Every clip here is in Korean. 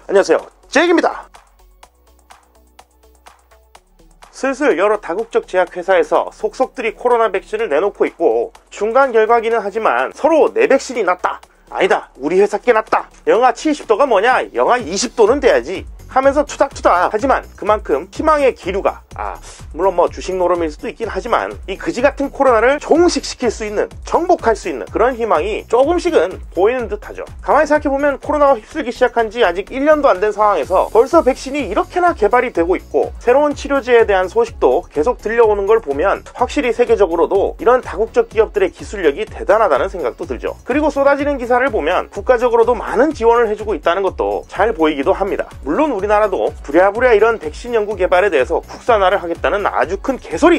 안녕하세요, 잭입니다. 슬슬 여러 다국적 제약회사에서 속속들이 코로나 백신을 내놓고 있고, 중간 결과기는 하지만 서로 내 백신이 낫다, 아니다 우리 회사 게 낫다, 영하 70도가 뭐냐 영하 20도는 돼야지 하면서 투닥투닥 하지만 그만큼 희망의 기류가, 물론 뭐 주식 노름일 수도 있긴 하지만 이 그지같은 코로나를 종식시킬 수 있는, 정복할 수 있는 그런 희망이 조금씩은 보이는 듯하죠. 가만히 생각해보면 코로나가 휩쓸기 시작한 지 아직 1년도 안 된 상황에서 벌써 백신이 이렇게나 개발이 되고 있고, 새로운 치료제에 대한 소식도 계속 들려오는 걸 보면 확실히 세계적으로도 이런 다국적 기업들의 기술력이 대단하다는 생각도 들죠. 그리고 쏟아지는 기사를 보면 국가적으로도 많은 지원을 해주고 있다는 것도 잘 보이기도 합니다. 물론 우리나라도 부랴부랴 이런 백신 연구 개발에 대해서 국산화를 하겠다는 아주 큰 개소리,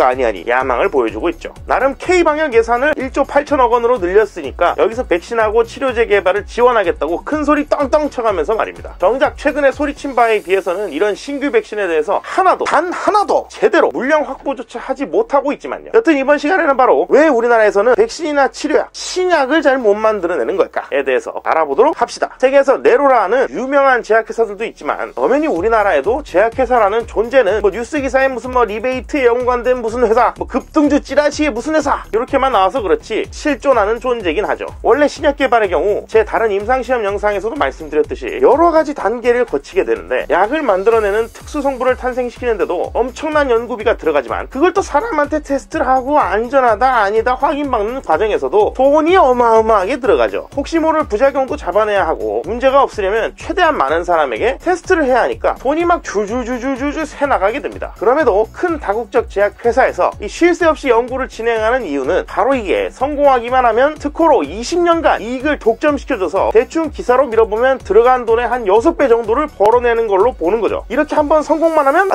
아니 야망을 보여주고 있죠. 나름 K방역 예산을 1조 8천억 원으로 늘렸으니까 여기서 백신하고 치료제 개발을 지원하겠다고 큰 소리 떵떵 쳐가면서 말입니다. 정작 최근에 소리친 바에 비해서는 이런 신규 백신에 대해서 단 하나도 제대로 물량 확보조차 하지 못하고 있지만요. 여튼 이번 시간에는 바로 왜 우리나라에서는 백신이나 치료약, 신약을 잘 못 만들어내는 걸까에 대해서 알아보도록 합시다. 세계에서 네로라는 유명한 제약회사들도 있지만 엄연히 우리나라에도 제약회사라는 존재는 뭐 뉴스 기사에 무슨 뭐 리베이트에 연관된 무슨 회사, 뭐 급등주 찌라시의 무슨 회사 이렇게만 나와서 그렇지 실존하는 존재긴 하죠. 원래 신약 개발의 경우 제 다른 임상시험 영상에서도 말씀드렸듯이 여러가지 단계를 거치게 되는데, 약을 만들어내는 특수 성분을 탄생시키는데도 엄청난 연구비가 들어가지만 그걸 또 사람한테 테스트를 하고 안전하다 아니다 확인받는 과정에서도 돈이 어마어마하게 들어가죠. 혹시 모를 부작용도 잡아내야 하고, 문제가 없으려면 최대한 많은 사람에게 테스트를 해야 하니까 돈이 막 줄줄줄줄줄 새나가게 됩니다. 그럼에도 큰 다국적 제약회사에서 이 쉴 새 없이 연구를 진행하는 이유는 바로 이게 성공하기만 하면 특허로 20년간 이익을 독점시켜줘서 대충 기사로 밀어보면 들어간 돈의 한 6배 정도를 벌어내는 걸로 보는 거죠. 이렇게 한번 성공만 하면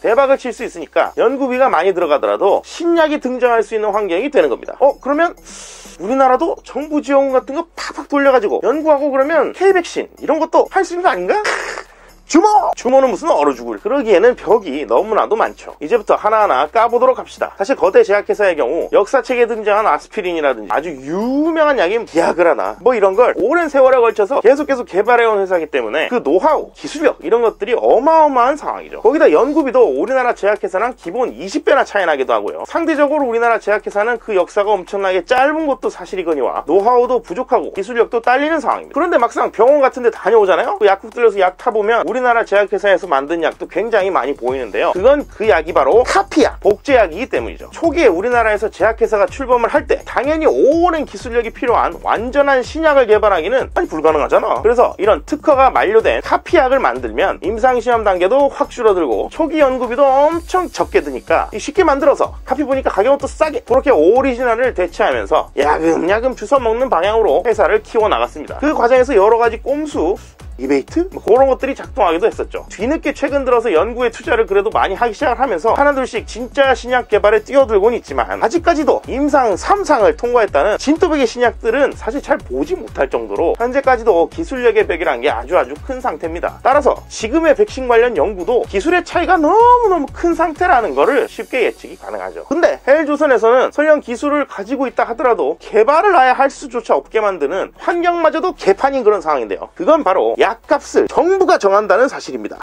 대박을 칠 수 있으니까 연구비가 많이 들어가더라도 신약이 등장할 수 있는 환경이 되는 겁니다. 그러면 우리나라도 정부 지원 같은 거 팍팍 돌려가지고 연구하고 그러면 K백신 이런 것도 할 수 있는 거 아닌가? 주모는 무슨 얼어 죽을. 그러기에는 벽이 너무나도 많죠. 이제부터 하나하나 까보도록 합시다. 사실 거대 제약회사의 경우 역사책에 등장한 아스피린이라든지 아주 유명한 약인 비아그라나 뭐 이런 걸 오랜 세월에 걸쳐서 계속 개발해온 회사이기 때문에 그 노하우, 기술력 이런 것들이 어마어마한 상황이죠. 거기다 연구비도 우리나라 제약회사랑 기본 20배나 차이 나기도 하고요. 상대적으로 우리나라 제약회사는 그 역사가 엄청나게 짧은 것도 사실이거니와 노하우도 부족하고 기술력도 딸리는 상황입니다. 그런데 막상 병원 같은 데 다녀오잖아요. 그 약국 들려서 약 타보면 우리나라 제약회사에서 만든 약도 굉장히 많이 보이는데요. 그건 그 약이 바로 카피약, 복제약이기 때문이죠. 초기에 우리나라에서 제약회사가 출범을 할 때 당연히 오랜 기술력이 필요한 완전한 신약을 개발하기는 불가능하잖아. 그래서 이런 특허가 만료된 카피약을 만들면 임상시험 단계도 확 줄어들고 초기 연구비도 엄청 적게 드니까 쉽게 만들어서 카피 보니까 가격은 또 싸게, 그렇게 오리지널을 대체하면서 야금야금 주워 먹는 방향으로 회사를 키워나갔습니다. 그 과정에서 여러가지 꼼수, 리베이트? 그런 것들이 작동하기도 했었죠. 뒤늦게 최근 들어서 연구에 투자를 그래도 많이 하기 시작을 하면서 하나둘씩 진짜 신약 개발에 뛰어들고는 있지만 아직까지도 임상 3상을 통과했다는 진또백의 신약들은 사실 잘 보지 못할 정도로 현재까지도 기술력의 벽이란 게 아주 큰 상태입니다. 따라서 지금의 백신 관련 연구도 기술의 차이가 너무너무 큰 상태라는 거를 쉽게 예측이 가능하죠. 근데 헬조선에서는 설령 기술을 가지고 있다 하더라도 개발을 아예 할 수조차 없게 만드는 환경마저도 개판인 그런 상황인데요. 그건 바로 약값을 정부가 정한다는 사실입니다.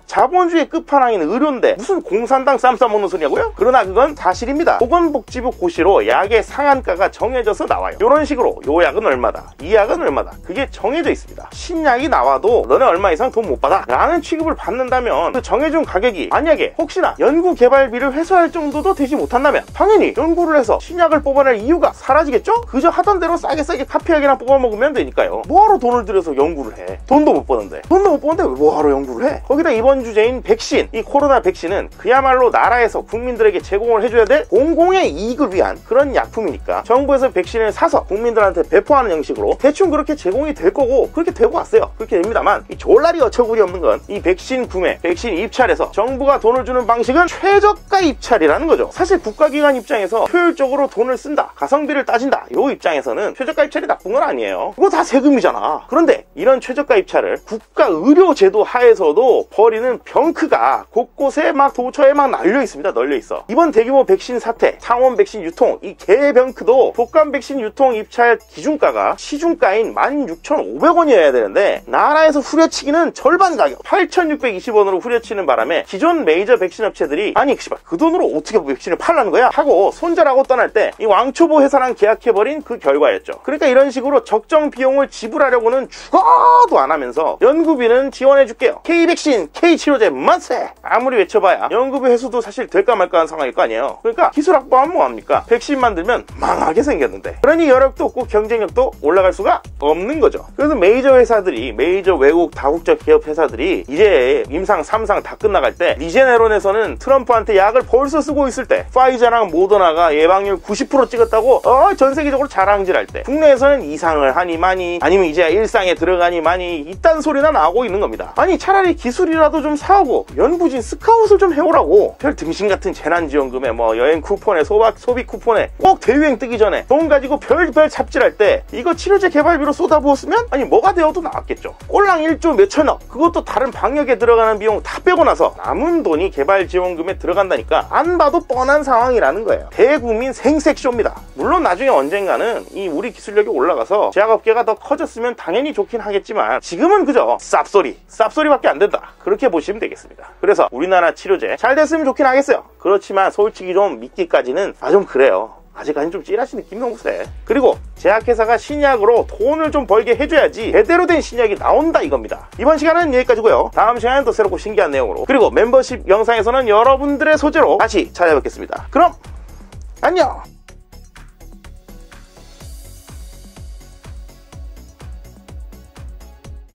자본주의 끝판왕인 의료인데 무슨 공산당 쌈 싸먹는 소리냐고요? 그러나 그건 사실입니다. 보건복지부 고시로 약의 상한가가 정해져서 나와요. 이런 식으로 요 약은 얼마다, 이 약은 얼마다, 그게 정해져 있습니다. 신약이 나와도 너네 얼마 이상 돈 못 받아 라는 취급을 받는다면 그 정해준 가격이 만약에 혹시나 연구 개발비를 회수할 정도도 되지 못한다면 당연히 연구를 해서 신약을 뽑아낼 이유가 사라지겠죠? 그저 하던 대로 싸게 카피약이나 뽑아먹으면 되니까요. 뭐하러 돈을 들여서 연구를 해? 돈도 못 버는데 왜 뭐하러 연구를 해? 거기다 이번 주제인 백신, 이 코로나 백신은 그야말로 나라에서 국민들에게 제공을 해줘야 될 공공의 이익을 위한 그런 약품이니까 정부에서 백신을 사서 국민들한테 배포하는 형식으로 대충 그렇게 제공이 될 거고 그렇게 되고 왔어요. 그렇게 됩니다만 이 졸라리 어처구니 없는 건 이 백신 구매, 백신 입찰에서 정부가 돈을 주는 방식은 최저가 입찰이라는 거죠. 사실 국가기관 입장에서 효율적으로 돈을 쓴다, 가성비를 따진다, 요 입장에서는 최저가 입찰이 나쁜 건 아니에요. 그거 다 세금이잖아. 그런데 이런 최저가 입찰을 국가 의료제도 하에서도 벌이는 보면은 병크가 곳곳에 막 도처에 막 널려 있습니다. 널려 있어. 이번 대규모 백신 사태, 창원 백신 유통, 이 개병크도 독감 백신 유통 입찰 기준가가 시중가인 16,500원이어야 되는데 나라에서 후려치기는 절반 가격 8,620원으로 후려치는 바람에 기존 메이저 백신 업체들이 아니 그 돈으로 어떻게 백신을 팔라는 거야? 하고 손절하고 떠날 때 이 왕초보 회사랑 계약해버린 그 결과였죠. 그러니까 이런 식으로 적정 비용을 지불하려고는 죽어도 안 하면서 연구비는 지원해줄게요. K백신, K치료제 만세! 아무리 외쳐봐야 연구비 회수도 사실 될까 말까 한 상황일 거 아니에요. 그러니까 기술 확보하면 뭐합니까? 백신 만들면 망하게 생겼는데 그러니 여력도 없고 경쟁력도 올라갈 수가 없는 거죠. 그래서 메이저 회사들이 메이저 외국 다국적 기업 회사들이 이제 임상 3상 다 끝나갈 때 리제네론에서는 트럼프한테 약을 벌써 쓰고 있을 때 파이자랑 모더나가 예방률 90% 찍었다고 전 세계적으로 자랑질할 때 국내에서는 이상을 하니 마니 아니면 이제 일상에 들어가니 마니 이딴 소리나 나오고 있는 겁니다. 아니 차라리 기술이라도 좀 사오고 연부진 스카웃을 좀 해오라고. 별 등신 같은 재난지원금에 뭐 여행 쿠폰에 소비 쿠폰에 꼭 대유행 뜨기 전에 돈 가지고 별별 삽질할 때 이거 치료제 개발비로 쏟아부었으면 아니 뭐가 되어도 나왔겠죠. 꼴랑 1조 몇천억 그것도 다른 방역에 들어가는 비용 다 빼고 나서 남은 돈이 개발지원금에 들어간다니까 안 봐도 뻔한 상황이라는 거예요. 대국민 생색쇼입니다. 물론 나중에 언젠가는 이 우리 기술력이 올라가서 제약업계가 더 커졌으면 당연히 좋긴 하겠지만 지금은 그저 쌉소리밖에 안 된다. 그렇게 보시면 되겠습니다. 그래서 우리나라 치료제 잘 됐으면 좋긴 하겠어요. 그렇지만 솔직히 좀 믿기까지는 좀 그래요. 아직까지는 좀 찌라시 느낌이 너무 세. 그리고 제약회사가 신약으로 돈을 좀 벌게 해줘야지 제대로 된 신약이 나온다 이겁니다. 이번 시간은 여기까지고요. 다음 시간은 또 새롭고 신기한 내용으로 그리고 멤버십 영상에서는 여러분들의 소재로 다시 찾아뵙겠습니다. 그럼 안녕!